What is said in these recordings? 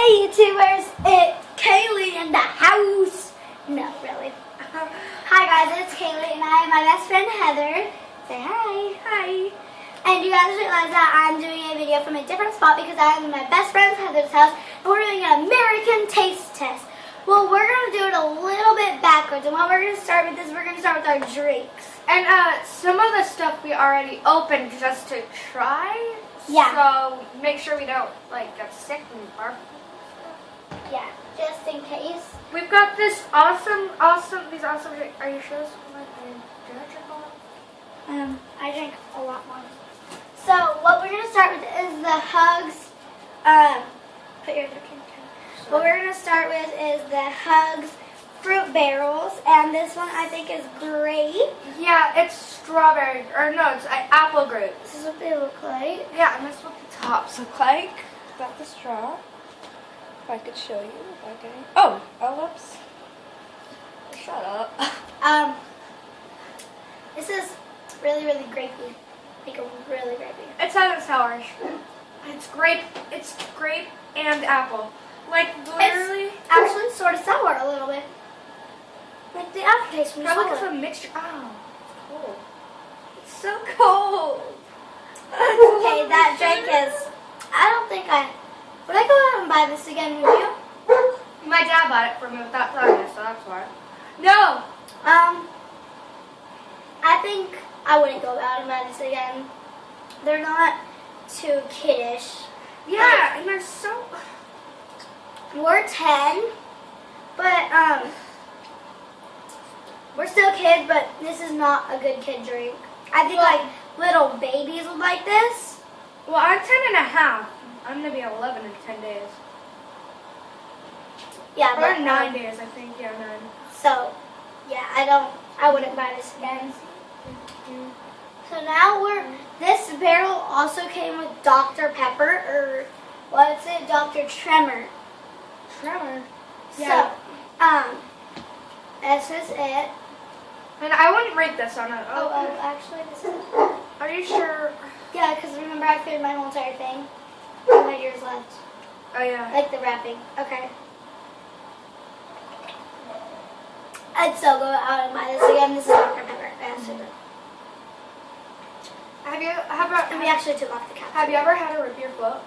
Hey YouTubers, it's Kaylee in the house. No, really. Hi guys, it's Kaylee and I have my best friend Heather. Say hi. Hi. And you guys realize that I'm doing a video from a different spot because I'm in my best friend Heather's house and we're doing an American taste test. Well, we're going to do it a little bit backwards, and what we're going to start with is we're going to start with our drinks. And some of the stuff we already opened just to try. Yeah. So make sure we don't get sick and barf. Yeah, just in case. We've got this awesome. Are you sure this is like do I drink all? I drink a lot more. So what we're gonna start with is the Hugs. Put your drink in. What we're gonna start with is the Hugs fruit barrels, and this one I think is great. Yeah, it's strawberry, or no, it's apple grape. This is what they look like. Yeah, and that's what the tops look like. Got the straw. If I could show you without getting. Oh, whoops. Shut up. This is really, really grapey. Like a really grapey. It's not sourish. It's grape and apple. Like literally. It's actually sort of sour a little bit. Like the aftertaste from the Probably sour. because of mixture. Oh, it's cold. It's so cold. Okay, that drink is. I don't think I. Would I go out and buy this again? Would you? My dad bought it for me without telling me, so that's why. No. I think I wouldn't go out and buy this again. They're not too kiddish. Yeah, and they're so. We're 10, but we're still kids, but this is not a good kid drink. I think like little babies would like this. Well, I'm 10 and a half. I'm gonna be 11 in 10 days. Yeah, Or but 9 days, I think. Yeah, 9. So, yeah, I wouldn't buy this again. So now this barrel also came with Dr. Pepper, or what's it, Dr. Tremor. Tremor. Yeah. So, this is it. And I wouldn't rate this on it. Oh, actually, this is it. Are you sure? Yeah, because remember I cleared my whole entire thing. I had yours left. Oh yeah. Like the wrapping. Okay. I'd still go out and buy this again. This is Dr. Pepper. That's super. And we actually took off the cap. Have you ever had a root beer float?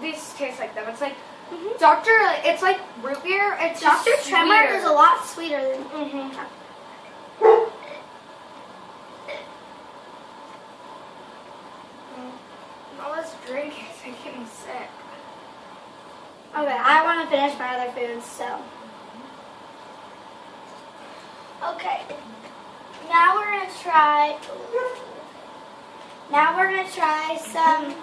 These taste like them. It's like Mm-hmm. It's like root beer. It's Dr. just Tremor sweeter. is a lot sweeter than. All this drink is making me sick. Okay, I want to finish my other foods, so. Okay. Now we're gonna try. Some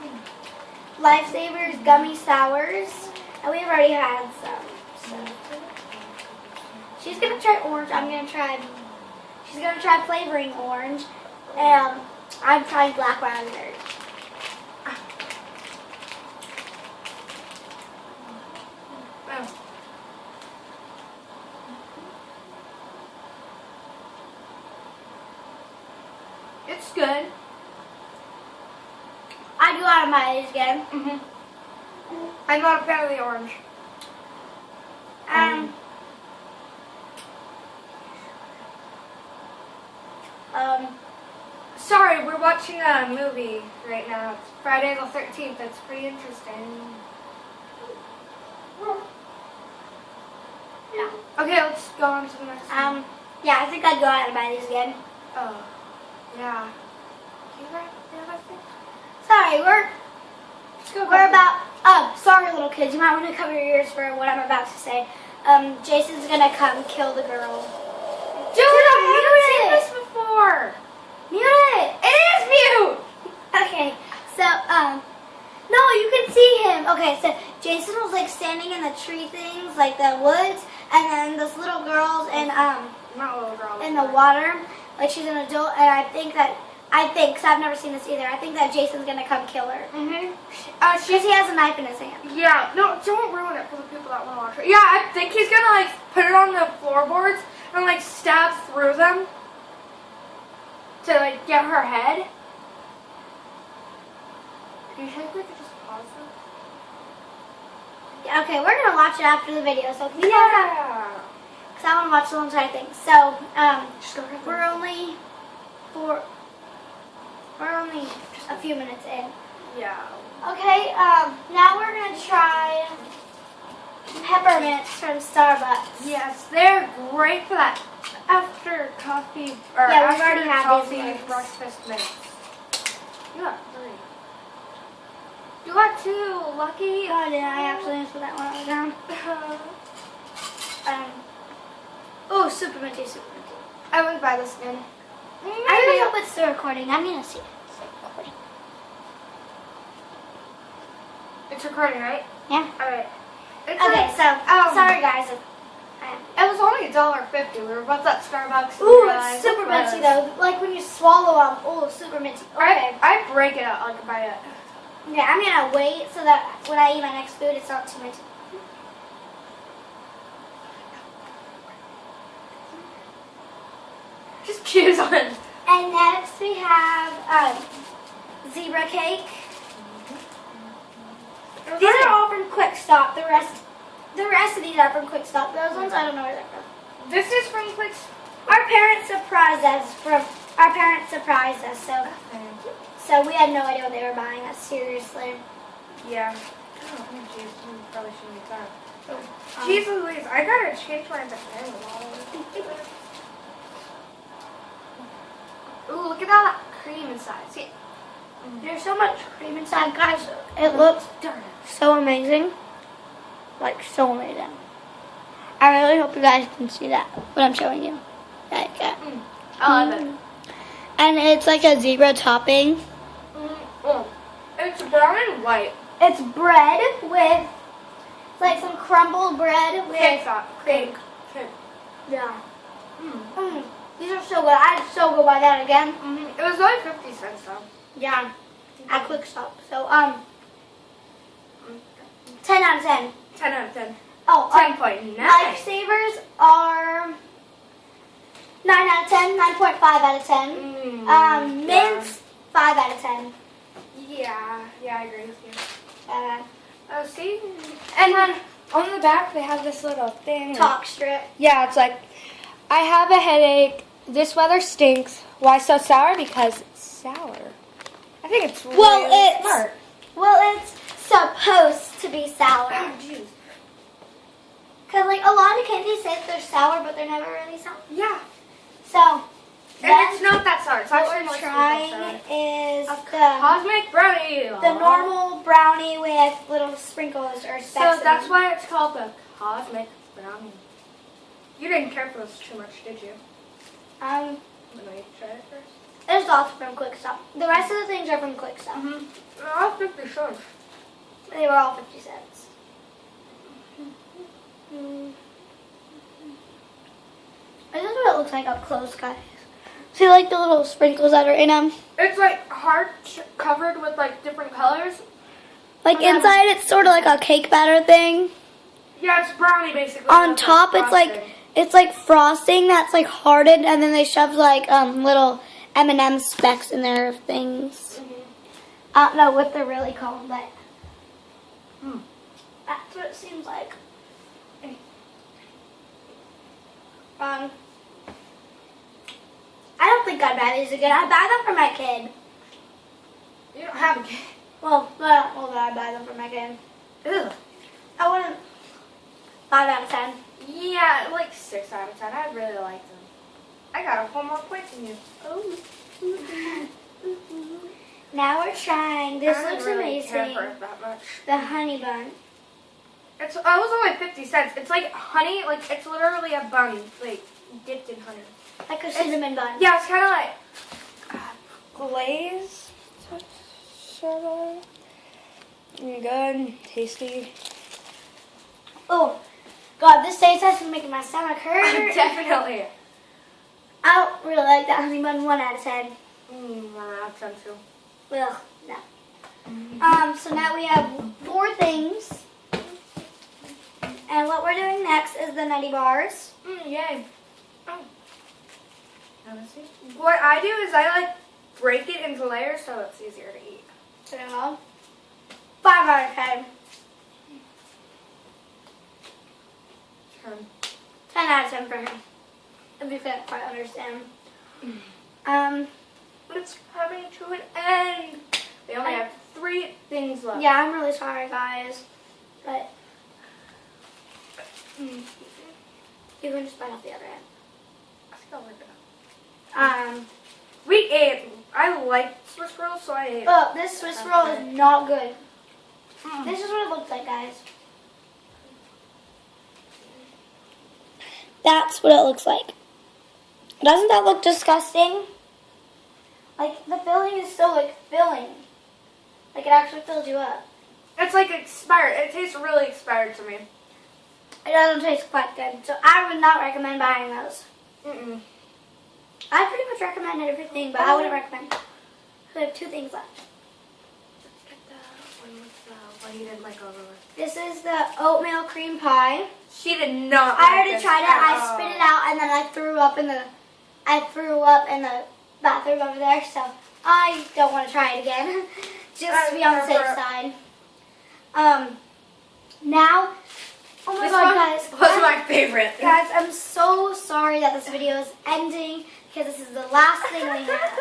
Lifesavers gummy sours, and we've already had some. So. She's gonna try orange. She's gonna try flavoring orange, and I'm trying black raspberry. It's good. I'd go out and buy these again. I'm not a fan of the orange. Sorry, we're watching a movie right now. It's Friday the 13th. It's pretty interesting. Yeah. Okay, let's go on to the next one. Yeah, I think I'd go out and buy these again. Oh, yeah. Do you have anything? Sorry, we're about. Oh, sorry, little kids. You might want to cover your ears for what I'm about to say. Jason's gonna come kill the girl. Dude, I've seen this before. Mute it. It is mute. Okay, so no, you can see him. Okay, so Jason was like standing in the tree things, like the woods, and then this little girl's in Not little girl. in the water, like she's an adult, and I think, because I've never seen this either, I think that Jason's gonna come kill her. Because he has a knife in his hand. Yeah, no, don't ruin it for the people that want to watch it. Yeah, I think he's gonna put it on the floorboards and stab through them to get her head. Do you think we could just pause this? Yeah, okay, we're gonna watch it after the video. So can you Yeah. Because I want to watch the whole entire thing. So, Just go ahead. we're only a few minutes in. Yeah. Okay, now we're gonna try peppermints from Starbucks. Yes, they're great for that after coffee or Yeah, we've after already had coffee these ones. breakfast minutes. You got 3. You got 2. Lucky. Oh, did I actually put that one down? Oh, super minty, super minty. I would buy this again. I really hope it's still recording. I'm gonna see if it's still recording. It's recording, right? Yeah. Alright. Okay, so sorry guys. It was only $1.50. We were both at Starbucks. Ooh, it's super minty though. Like when you swallow them. Oh, super minty. Okay. I break it out like by it. Okay, I'm gonna wait so that when I eat my next food, it's not too minty. Just choose one. And next we have zebra cake. These are all from Quick Stop. The rest of these are from Quick Stop. Those ones I don't know where they're from. This is from Quick. Our parents surprised us. So we had no idea what they were buying us. Seriously. Yeah. Oh, jeez. We probably shouldn't eat that. Jeez Louise, I gotta change my banana. Ooh, look at all that cream inside. See? There's so much cream inside, guys. It looks so amazing. Like, so amazing. I really hope you guys can see that, what I'm showing you. Like that. I love it. And it's like a zebra topping. It's brown and white. It's bread with, it's like some crumbled bread with Cake. cake. Yeah. These are so good. I'd so go buy that again. It was only 50 cents though. Yeah. At Quick Stop. So, 10 out of 10. 10 out of 10. Oh, 10.9. Lifesavers are 9 out of 10, 9.5 out of 10. Mints, 5 out of 10. Yeah, I agree with you. Uh, See? And then on the back they have this little thing. talk strip. Yeah, it's like, I have a headache. This weather stinks. Why so sour? Because it's sour. I think it's really smart. Well, it's supposed to be sour. Oh, jeez. Because, like, a lot of candies say they're sour, but they're never really sour. Yeah. So, And it's not that sour. It's what actually we're more trying sweet. is Cosmic brownie. the normal brownie with little sprinkles or specks. So in that's them. why it's called the cosmic brownie. You didn't care for this too much, did you? When I tried it first. There's lots from Quick Stop. The rest of the things are from Quick Stop. I'll 50 cents. They were all 50 cents. This is what it looks like up close, guys. See, like the little sprinkles that are in them? It's like heart covered with like different colors. Like inside, it's sort of like a cake batter thing. Yeah, it's brownie basically. On with, top, frosting. it's like frosting that's like hardened, and then they shove like little M&M specks in there of things. I don't know what they're really called, but that's what it seems like. I don't think I'd buy these again. I'd buy them for my kid. You don't have a kid. Well, I'd buy them for my kid. Ugh. I wouldn't. 5 out of 10. Yeah, like 6 out of 10. I really like them. I got a whole more point than you. Oh. Now we're trying. This looks really care amazing. for it that much. The honey bun. It was only 50 cents. It's like honey, like it's literally a bun, like dipped in honey. Like a cinnamon bun. Yeah, it's kind of like glazed, sort of. Good, tasty. Oh, God, this taste has been making my stomach hurt. Definitely. I don't really like that honey bun. 1 out of 10. 1 out of 10 too. Ugh, no. So now we have 4 things. And what we're doing next is the nutty bars. Yay. Oh. What I do is I like break it into layers so it's easier to eat. So, 5 out of 10. 10. 10 out of 10 for him. If you can't quite understand. It's coming to an end. We only have 3 things left. Yeah, I'm really sorry, guys. But you can just bite off the other end. I think I'll rip it out. We ate. I like Swiss rolls, so I ate. Oh, this Swiss roll is not good. This is what it looks like, guys. That's what it looks like. Doesn't that look disgusting? Like, the filling is so, like, filling. Like, it actually fills you up. It's like expired. It tastes really expired to me. It doesn't taste quite good, so I would not recommend buying those. Mm-mm. I pretty much recommend everything, but I wouldn't recommend. We have 2 things left. Let's get the one with the one you didn't like over with. This is the oatmeal cream pie. She did not. I already tried it. I spit it out, and then I threw up in the bathroom over there. So I don't want to try it again, just to be on the safe side. Now, oh my This God, one guys! was my favorite. Guys, I'm so sorry that this video is ending because this is the last thing we have.